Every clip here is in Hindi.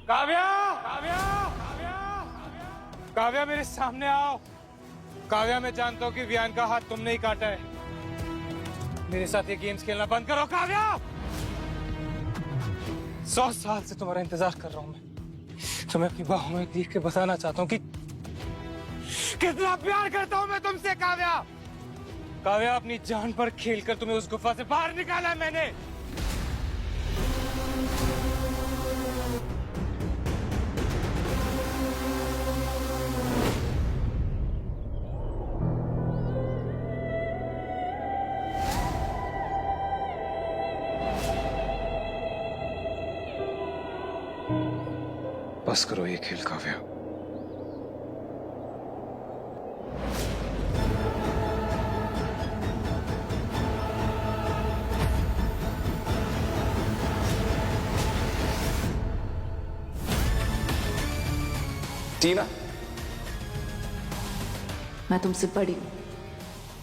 काव्या, काव्या, काव्या, काव्या मेरे सामने आओ। काव्या, मैं जानता हूँ कि वियान का हाथ तुमने ही काटा है। मेरे साथ ये गेम्स खेलना बंद करो काव्या। 100 साल से तुम्हारा इंतजार कर रहा हूँ मैं। तुम्हें अपनी बाहों में देख के बताना चाहता हूँ कि कितना प्यार करता हूँ मैं तुमसे काव्या। काव्या, अपनी जान पर खेलकर तुम्हें उस गुफा से बाहर निकाला है मैंने। बस करो ये खेल काव्या। टीना, मैं तुमसे बड़ी हूं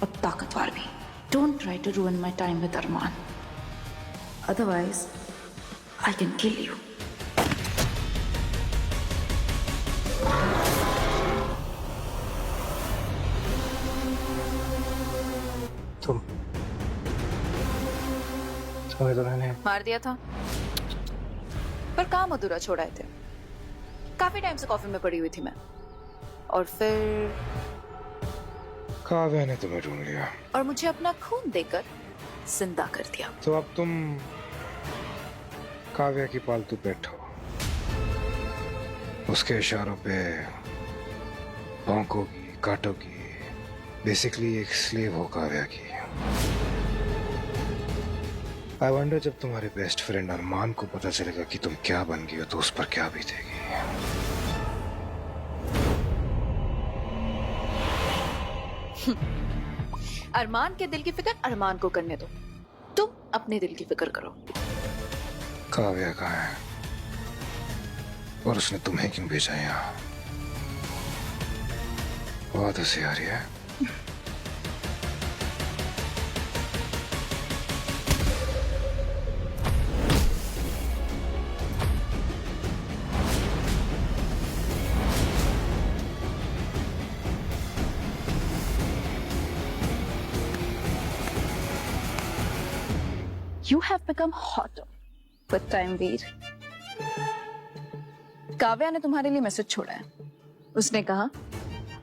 और ताकतवर भी। Don't try to ruin my time with Armaan, otherwise I can kill you. तुम्हें तो मैंने मार दिया था, पर काम अधूरा छोड़ाए थे। काफी टाइम से कॉफी में पड़ी हुई थी मैं, और फिर काव्या ने तुम्हें ढूंढ लिया और मुझे अपना खून देकर जिंदा कर दिया। तो अब तुम काव्या की पालतू पेट हो। उसके इशारों पे भौंकोगी, काटोगी। बेसिकली एक स्लेव हो काव्या की। आई वंडर जब तुम्हारे बेस्ट फ्रेंड अरमान को पता चलेगा कि तुम क्या बन गई हो तो उस पर क्या बीतेगी। अरमान के दिल की फिक्र अरमान को करने दो, तुम अपने दिल की फिक्र करो। काव्या कहाँ है और उसने तुम्हें क्यों भेजा यहाँ? बहुत हंसी आ रही है। You have become hotter with time, वीर। काव्या ने तुम्हारे लिए मैसेज छोड़ा है। उसने कहा,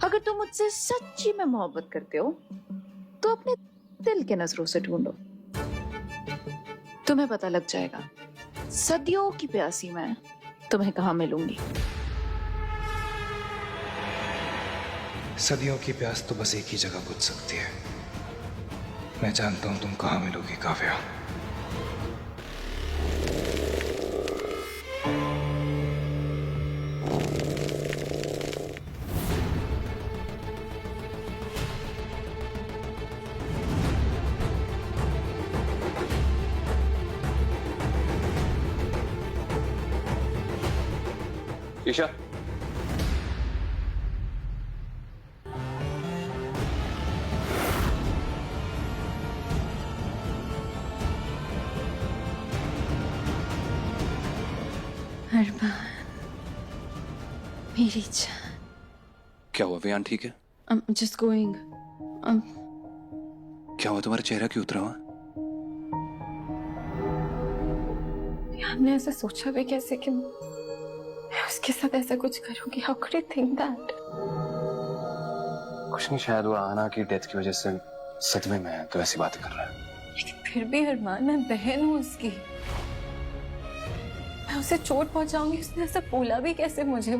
अगर तुम मुझसे सच्ची में मोहब्बत करते हो तो अपने दिल के नजरों से ढूंढो, तुम्हें पता लग जाएगा सदियों की प्यासी मैं तुम्हें कहाँ मिलूंगी। सदियों की प्यास तो बस एक ही जगह बुझ सकती है। मैं जानता हूं तुम कहाँ मिलोगी काव्या। ईशा, अरमान, मेरी जान। क्या हुआ? वियान ठीक है? I'm just going. क्या हुआ? तुम्हारा चेहरा क्यों उतरा हुआ? हमने ऐसा सोचा भी कैसे कि मैं उसके साथ ऐसा कुछ करूंगी? How could you think that? कुछ नहीं, शायद वो आना की डेथ की वजह से सदमे में है तो ऐसी बातें कर रहा है। लेकिन फिर भी अरमान, मैं बहन हूँ उसकी। मैं उसे चोट पहुंचाऊंगी, उसने ऐसा बोला भी कैसे मुझे?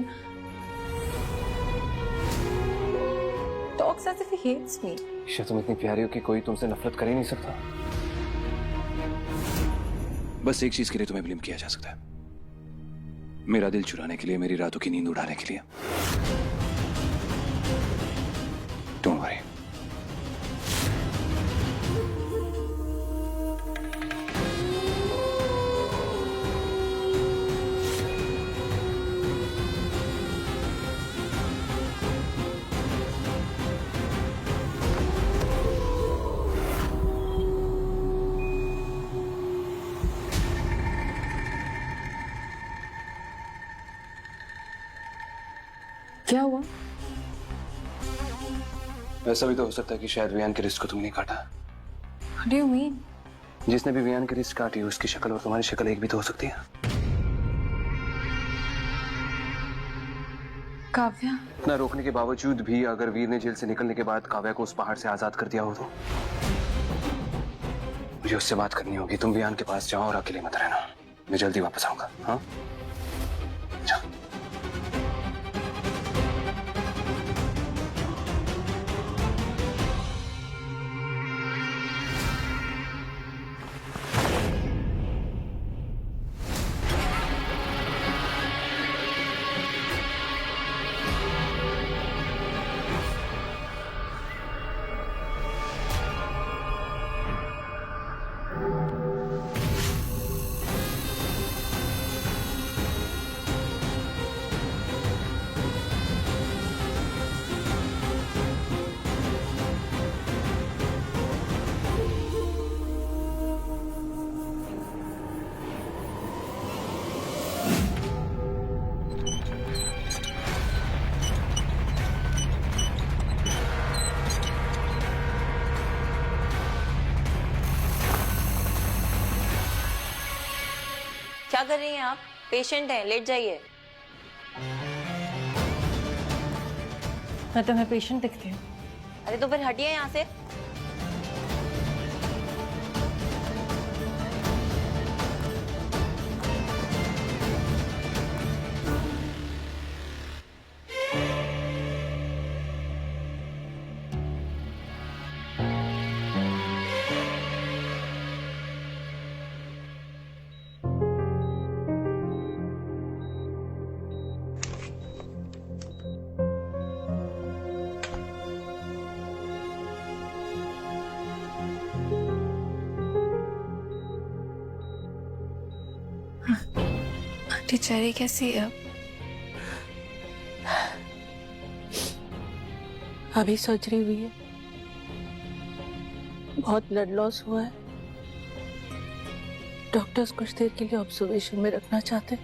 Talks as if he hates me. Isha, तुम इतनी प्यारी हो कि कोई तुमसे नफरत कर ही नहीं सकता। बस एक चीज के लिए तुम्हें ब्लेम किया जा सकता है, मेरा दिल चुराने के लिए, मेरी रातों की नींद उड़ाने के लिए। Don't worry. क्या हुआ? ऐसा भी तो हो सकता है कि शायद वियान के रिस्ट को तुमने काटा। What do you mean? जिसने भी वियान की रिस्ट काटी उसकी शक्ल और तुम्हारी शक्ल एक भी तो हो सकती है। काव्या? इतना रोकने के बावजूद भी अगर वीर ने जेल से निकलने के बाद काव्या को उस पहाड़ से आजाद कर दिया हो तो मुझे उससे बात करनी होगी। तुम वियान के पास जाओ और अकेले मत रहना। मैं जल्दी वापस आऊंगा। हाँ, जाओ। क्या कर रही हैं आप? पेशेंट हैं, लेट जाइए। मैं तुम्हें पेशेंट दिखती हूँ? अरे तो फिर हटिए यहाँ से। आंटी चेरी कैसी है अब? अभी सर्जरी हुई है, बहुत ब्लड लॉस हुआ है। डॉक्टर्स कुछ देर के लिए ऑब्जर्वेशन में रखना चाहते हैं।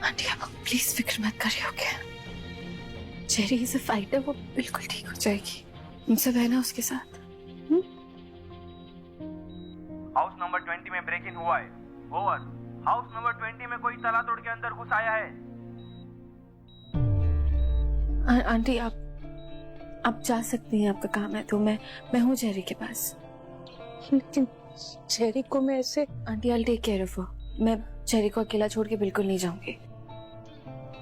आंटी आप प्लीज फिक्र मत करिए, okay? Cherry is a fighter, वो बिल्कुल ठीक हो जाएगी। मुझसे बहना उसके साथ। हाउस नंबर 20 में ब्रेक इन हुआ है। ओवर। हाउस नंबर 20 में कोई ताला तोड़ के अंदर घुस आया है। आंटी आप जा सकती हैं, आपका काम है तो मैं हूँ चेरी के पास। लेकिन चेरी को मैं ऐसे... aunty I take care of her. मैं चेरी को अकेला छोड़ के बिल्कुल नहीं जाऊंगी।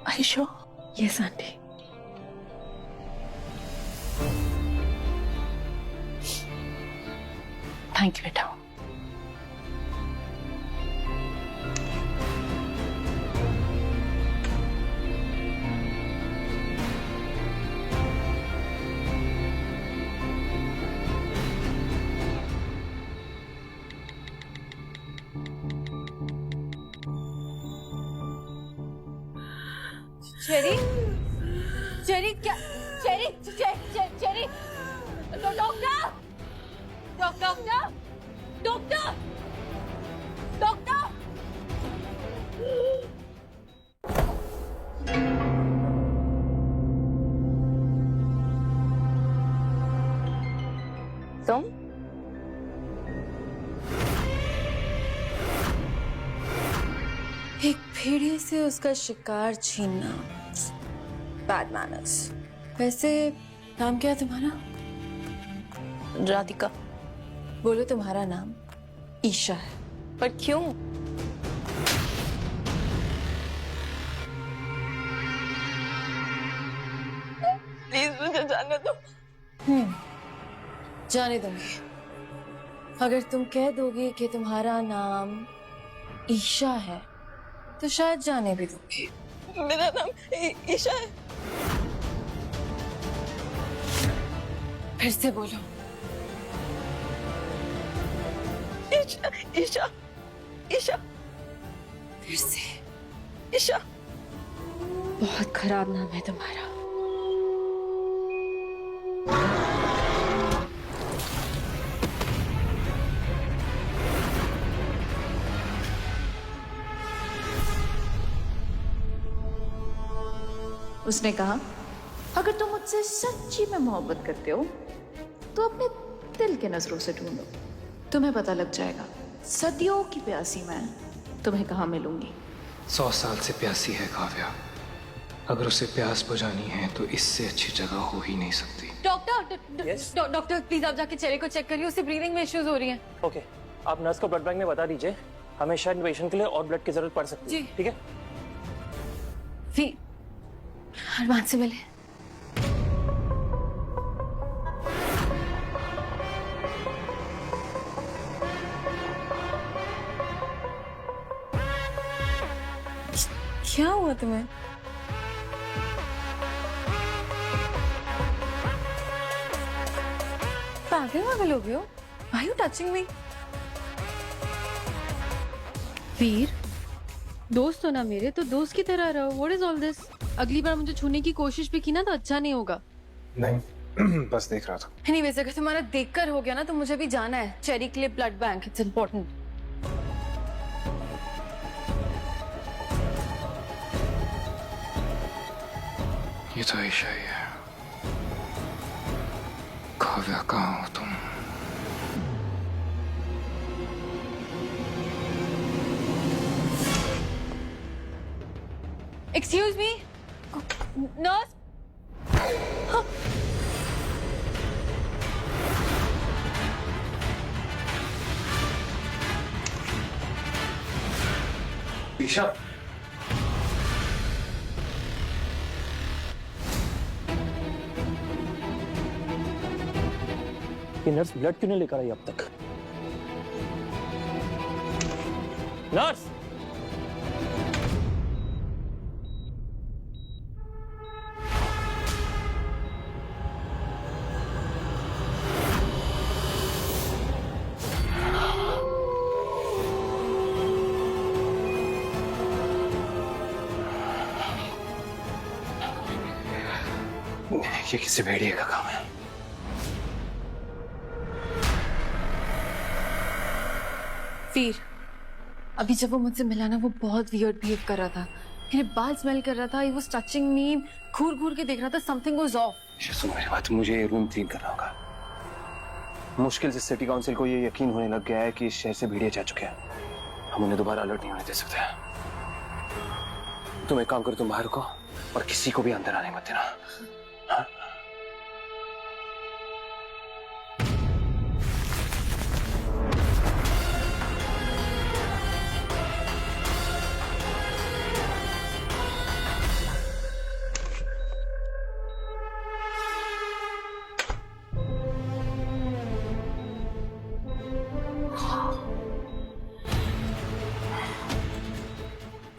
I sure? Yes aunty. Thank you बेटा। चेरी, चेरी क्या? Cherry, Cherry, doctor, doctor, doctor, doctor. तुम? एक भेड़िए से उसका शिकार छीनना, बैड मैनर्स। वैसे नाम क्या है तुम्हारा? राधिका। बोलो तुम्हारा नाम ईशा है। पर क्यों? प्लीज मुझे जाने दो। जाने दूंगी अगर तुम कह दोगी कि तुम्हारा नाम ईशा है, तो शायद जाने भी दूंगी। मेरा नाम ईशा है। फिर से बोलो। ईशा, ईशा, ईशा। फिर से। ईशा। बहुत खराब नाम है तुम्हारा। उसने कहा, अगर तुम मुझसे सच्ची में मोहब्बत करते हो तो अपने दिल के नजरों से ढूंढो, तुम्हें पता लग जाएगा सदियों की प्यासी मैं तुम्हें कहाँ मिलूंगी। 100 साल से प्यासी है काव्या। अगर उसे प्यास बुझानी है तो इससे अच्छी जगह हो ही नहीं सकती। डॉक्टर प्लीज आप जाके चेहरे को चेक करिए, उसे ब्रीदिंग में इश्यूज हो रही हैं। ओके, आप नर्स को ब्लड बैंक में बता दीजिए, हमें शायद पेशेंट के लिए और ब्लड की जरूरत पड़ सकती है। जी। ठीक है। फिर अरमान से मिले। क्या हुआ तुम्हें? पागल हो गए हो? Why are you touching me? वीर, दोस्त हो ना मेरे, तो दोस्त की तरह रहो। What is all this? अगली बार मुझे छूने की कोशिश भी की ना तो अच्छा नहीं होगा। नहीं, बस देख रहा था। Anyways, अगर तुम्हारा देखकर हो गया ना तो मुझे भी जाना है चेरी के लिए ब्लड बैंक। It's important. ये तो ऐसा ही है। काव्या, कहाँ हो तुम? Excuse me nurse. ईशा, ये नर्स ब्लड क्यों नहीं लेकर आई अब तक? नर्स! ये किसी भेड़िए का काम है। वीर, अभी जब वो मुझसे मिला ना वो बहुत वियर्ड बिहेव कर रहा था, मेरे बाल स्मेल कर रहा था, he was touching me, घूर घूर के देख रहा था, something was off। सुन मेरी बात, मुझे ये रूम क्लीन करना होगा। मुश्किल से सिटी काउंसिल को ये यकीन होने लग गया है कि इस शहर से भेड़िए जा चुके हैं। हम उन्हें दोबारा अलर्ट नहीं होने दे सकते। तुम एक काम करो, तुम बाहर को और किसी को भी अंदर आने मत देना। हाँ?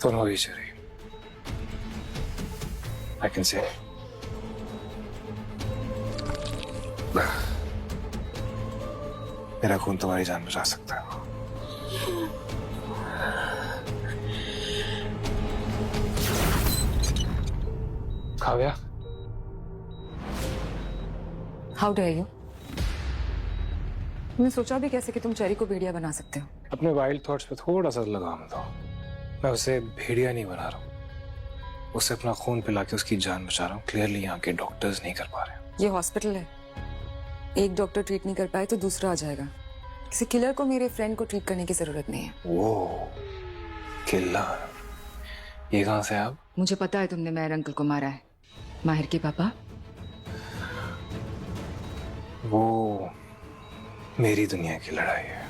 दोनों ही चले। I can say. मेरा खून तुम्हारी जान बचा सकता है। Kavya, how dare you? मैं सोचा भी कैसे कि तुम चेरी को भेड़िया बना सकते हो। अपने वाइल्ड थॉट्स पे थोड़ा सा लगाम दो। मैं उसे भेड़िया नहीं बना रहा हूँ, उसे अपना खून पिला के उसकी जान बचा रहा हूँ। क्लियरली यहाँ के डॉक्टर्स नहीं कर पा रहे। ये हॉस्पिटल है, एक डॉक्टर ट्रीट नहीं कर पाए तो दूसरा आ जाएगा। किसी किलर को मेरे फ्रेंड को ट्रीट करने की जरूरत नहीं है। वो किलर, ये कहाँ से आप? मुझे पता है तुमने मेहर अंकल को मारा है, माहिर के पापा। वो मेरी दुनिया की लड़ाई है,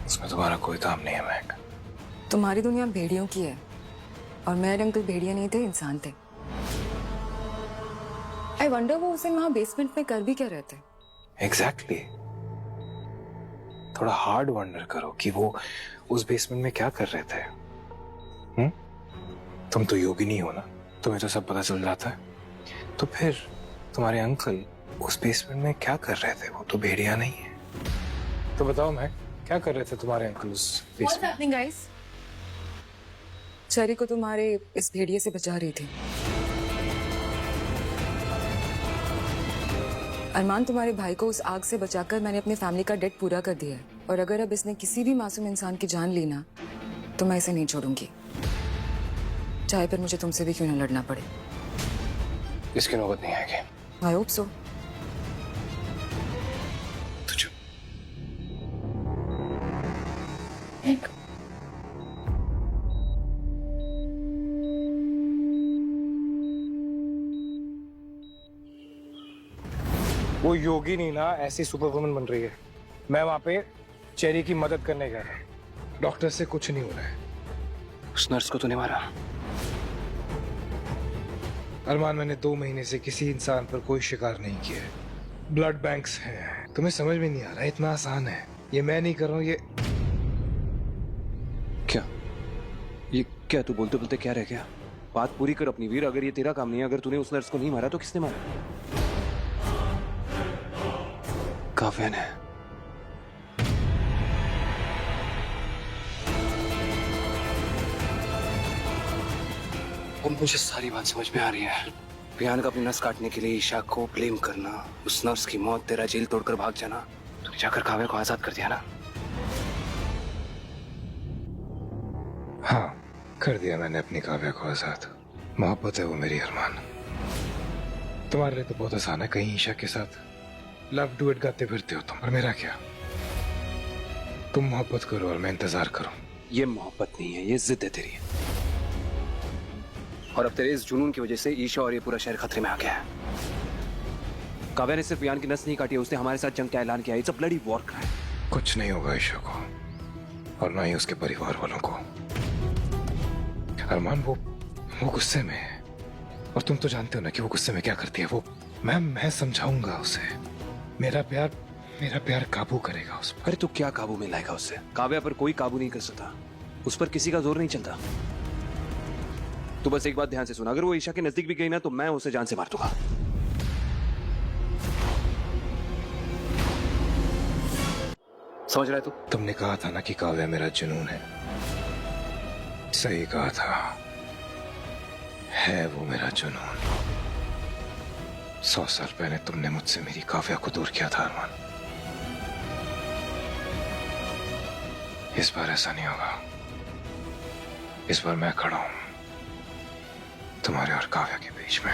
उसमें तुम्हारा कोई काम नहीं है महक। तुम्हारी दुनिया भेड़ियों की है और मेहर अंकल भेड़िया नहीं थे, इंसान थे। आई वंडर वो उस दिन वहां बेसमेंट में कर भी क्या रहे थे? एग्जैक्टली। थोड़ा हार्ड वंडर करो कि वो उस बेसमेंट में क्या कर रहे थे। तुम तो योगिनी हो ना, तुम्हें तो सब पता चल जाता है। तो फिर तुम्हारे अंकल उस बेसमेंट में क्या कर रहे थे? वो तो भेड़िया नहीं है। तो बताओ मैं, क्या कर रहे थे तुम्हारे अंकल उस बेसमेंट में? गाइस, चेरी को तुम्हारे इस भेड़िए से बचा रही थी। अरमान, तुम्हारे भाई को उस आग से बचाकर मैंने अपनी फैमिली का डेट पूरा कर दिया है, और अगर अब इसने किसी भी मासूम इंसान की जान ली ना तो मैं इसे नहीं छोड़ूंगी, चाहे फिर मुझे तुमसे भी क्यों ना लड़ना पड़े। इसकी नौबत नहीं आएगी। I hope so. तो चुप। वो योगिनी ना ऐसी सुपर वुमन बन रही है। मैं वहां पे चेरी की मदद करने गया था। डॉक्टर से कुछ नहीं हो रहा है। उस नर्स को तूने मारा? अरमान, मैंने 2 महीने से किसी इंसान पर कोई शिकार नहीं किया है। ब्लड बैंक्स हैं। तुम्हें समझ में नहीं आ रहा, इतना आसान है। ये मैं नहीं कर रहा हूँ, ये क्या तू बोलते बोलते क्या रह गया? बात पूरी कर अपनी वीर। अगर ये तेरा काम नहीं है, अगर तूने उस नर्स को नहीं मारा तो किसने मारा? काव्या ने। अब मुझे सारी बात समझ में आ रही है। पियान का अपनी नस काटने के लिए ईशा को ब्लेम करना, उस नर्स की मौत, तेरा जेल तोड़कर भाग जाना, तूने जाकर काव्या को आजाद कर दिया ना? हाँ, कर दिया मैंने अपनी काव्या को आजाद। मोहब्बत है वो मेरी अरमान। तुम्हारे लिए तो बहुत आसान है, कहीं ईशा के साथ लव डू इट गाते फिरते हो तुम, और मेरा क्या? तुम मोहब्बत करो और मैं इंतजार करूं। ये मोहब्बत नहीं है, ये जिद है तेरी। और अब तेरे इस जुनून की वजह से ईशा और ये पूरा शहर खतरे में आ गया है। काव्या ने सिर्फ पियान की नस नहीं काटी, उसने हमारे साथ जंग का ऐलान किया। It's a bloody war crime. कुछ नहीं होगा ईशा को, और ना ही उसके परिवार वालों को। अरमान, वो गुस्से में है, और तुम तो जानते हो ना कि वो गुस्से में क्या करती है। वो मैं समझाऊंगा उसे। मेरा प्यार काबू करेगा उस पर। अरे तू क्या काबू में लाएगा उससे? काव्या पर कोई काबू नहीं कर सकता। उस पर किसी का जोर नहीं चलता। तू बस एक बात ध्यान से सुना, अगर वो ईशा के नजदीक भी गई ना तो मैं उसे जान से मार दूंगा। समझ रहा है तू? तुमने कहा था ना कि काव्या मेरा जुनून है। सही कहा था, है वो मेरा जुनून। 100 साल पहले तुमने मुझसे मेरी काव्या को दूर किया था अरमान। इस बार ऐसा नहीं होगा। इस बार मैं खड़ा हूं तुम्हारे और काव्या के बीच में।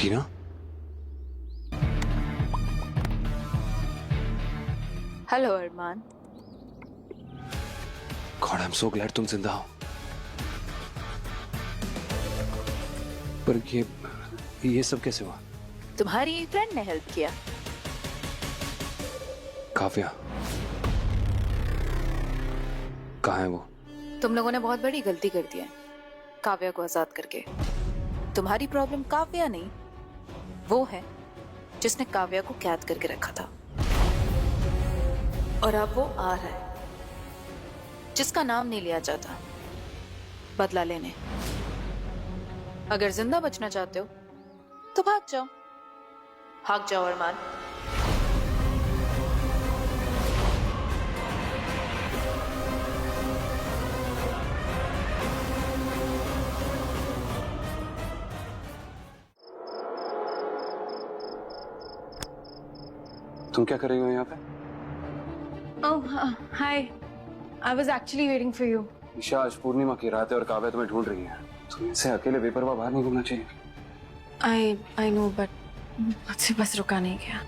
Tina, hello Armaan. God I am so glad तुम जिंदा हो। पर ये सब कैसे हुआ? तुम्हारी फ्रेंड ने हेल्प किया। काव्या कहाँ है वो? तुम लोगों ने बहुत बड़ी गलती कर दी है काव्या को आजाद करके। तुम्हारी प्रॉब्लम काव्या नहीं, वो है जिसने काव्या को कैद करके रखा था। और अब वो आ रहा है जिसका नाम नहीं लिया जाता, बदला लेने। अगर जिंदा बचना चाहते हो तो भाग जाओ अरमान। तुम क्या कर रही हो यहाँ पे? Oh, hi. I was actually waiting for you. Isha, आज पूर्णिमा की रात है और काव्या तुम्हें ढूंढ रही है। तुम्हें इसे अकेले बेपरवाह बाहर नहीं घूमना चाहिए। I know, but मुझसे बस रुका नहीं गया।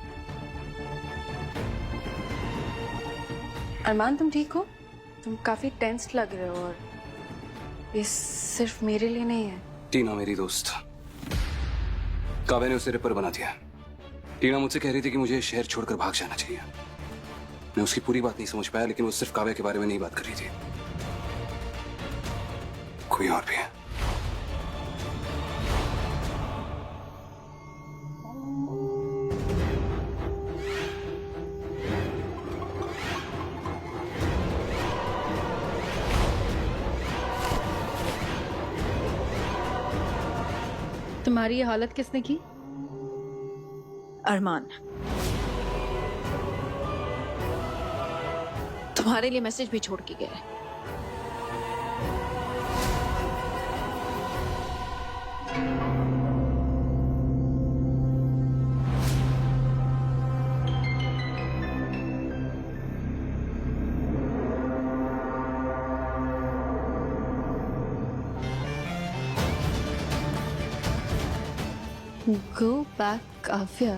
अरमान, तुम ठीक हो? तुम काफी टेंस्ड लग रहे हो, और ये सिर्फ मेरे लिए नहीं है। टीना मेरी दोस्त, काव्या ने उसे रेपर बना दिया। टीना मुझसे कह रही थी कि मुझे शहर छोड़कर भाग जाना चाहिए। मैं उसकी पूरी बात नहीं समझ पाया, लेकिन वो सिर्फ काव्या के बारे में नहीं बात कर रही थी, कोई और भी है। तुम्हारी ये हालत किसने की? अरमान, तुम्हारे लिए मैसेज भी छोड़ के गया है। Go back, Kavya.